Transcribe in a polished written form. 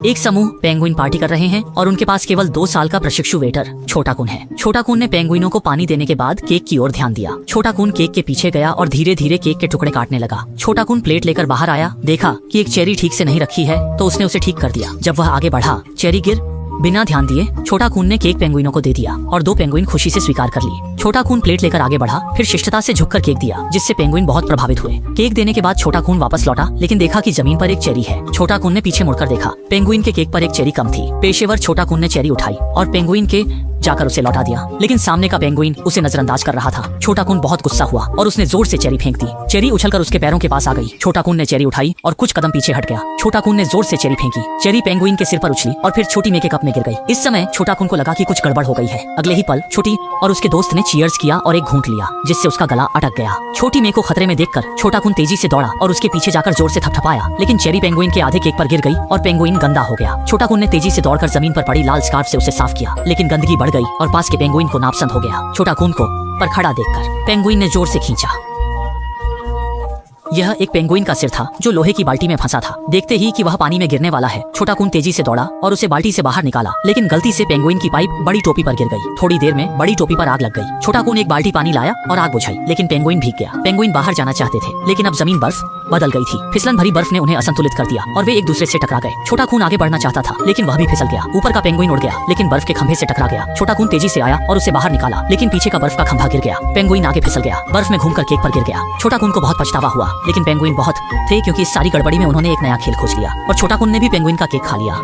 एक समूह penguin party कर रहे हैं और उनके पास केवल 2 साल का प्रशिक्षु वेटर छोटा कून है। छोटा कून ने पेंगुइनों को पानी देने के बाद केक की ओर ध्यान दिया। छोटा कून केक के पीछे गया और धीरे धीरे केक के टुकड़े काटने लगा। छोटा कून प्लेट लेकर बाहर आया, देखा कि एक चेरी ठीक से नहीं रखी है तो उसने उसे ठीक कर दिया। जब वह आगे बढ़ा, चेरी गिर बिना ध्यान दिए छोटा कून ने केक पेंगुइनों को दे दिया और 2 पेंगुइन खुशी से स्वीकार कर ली। छोटा कून प्लेट लेकर आगे बढ़ा, फिर शिष्टता से झुककर केक दिया, जिससे पेंगुइन बहुत प्रभावित हुए। केक देने के बाद छोटा कून वापस लौटा, लेकिन देखा कि जमीन पर एक चेरी है। छोटा कून ने पीछे मुड़कर देखा, पेंगुइन के केक पर एक चेरी कम थी। पेशेवर छोटा कून ने चेरी उठाई और पेंगुइन के जाकर उसे लौटा दिया, लेकिन सामने का पेंगुइन उसे नजरअंदाज कर रहा था। छोटा कून बहुत गुस्सा हुआ और उसने जोर से चेरी फेंक दी। चेरी उछलकर उसके पैरों के पास आ गई। छोटा कून ने चेरी उठाई और कुछ कदम पीछे हट गया। छोटा कून ने जोर से चेरी फेंकी। चेरी पेंगुइन के सिर पर उछली और फिर छोटी मे के कप में गिर गई। इस समय छोटा कून को लगा कि कुछ गड़बड़ हो गई है। अगले ही पल छोटी और उसके दोस्त ने चीयर्स किया और एक घूंट लिया, जिससे उसका गला अटक गया। छोटी मे को खतरे में देखकर छोटा कून तेजी से दौड़ा और उसके पीछे जाकर जोर से थपथपाया, लेकिन चेरी पेंगुइन के आधे केक पर गिर गई और पेंगुइन गंदा हो गया। छोटा कून ने तेजी से दौड़कर जमीन पर पड़ी लाल स्कार्फ से उसे साफ किया, लेकिन गंदगी बढ़ गई और पास के पेंगुइन को नापसंद हो गया। छोटा कून को पर खड़ा देखकर पेंगुइन ने जोर से खींचा। यह एक पेंगुइन का सिर था जो लोहे की बाल्टी में फंसा था। देखते ही कि वह पानी में गिरने वाला है, छोटा कून तेजी से दौड़ा और उसे बाल्टी से बाहर निकाला, लेकिन गलती से पेंगुइन की पाइप बड़ी टोपी पर गिर गई। थोड़ी देर में बड़ी टोपी पर आग लग गई। छोटा कून एक बाल्टी पानी लाया और आग बुझाई, लेकिन पेंगुइन भीग गया। पेंगुइन बाहर जाना चाहते थे, लेकिन अब जमीन बर्फ बदल गई थी। फिसलन भरी बर्फ ने उन्हें असंतुलित कर दिया और वे एक दूसरे से टकरा गए। छोटा कून आगे बढ़ना चाहता था, लेकिन वह भी फिसल गया। ऊपर का पेंगुइन उड़ गया, लेकिन बर्फ के खंभे से टकरा गया। छोटा कून तेजी से आया और उसे बाहर निकाला, लेकिन पीछे का बर्फ का खंभा गिर गया। पेंगुइन आगे फिसल गया, बर्फ में घूमकर केक पर गिर गया। छोटा कून को बहुत पछतावा हुआ, लेकिन पेंगुइन बहुत थे क्योंकि इस सारी गड़बड़ी में उन्होंने एक नया खेल खोज लिया और छोटा कून ने भी पेंगुइन का केक खा लिया।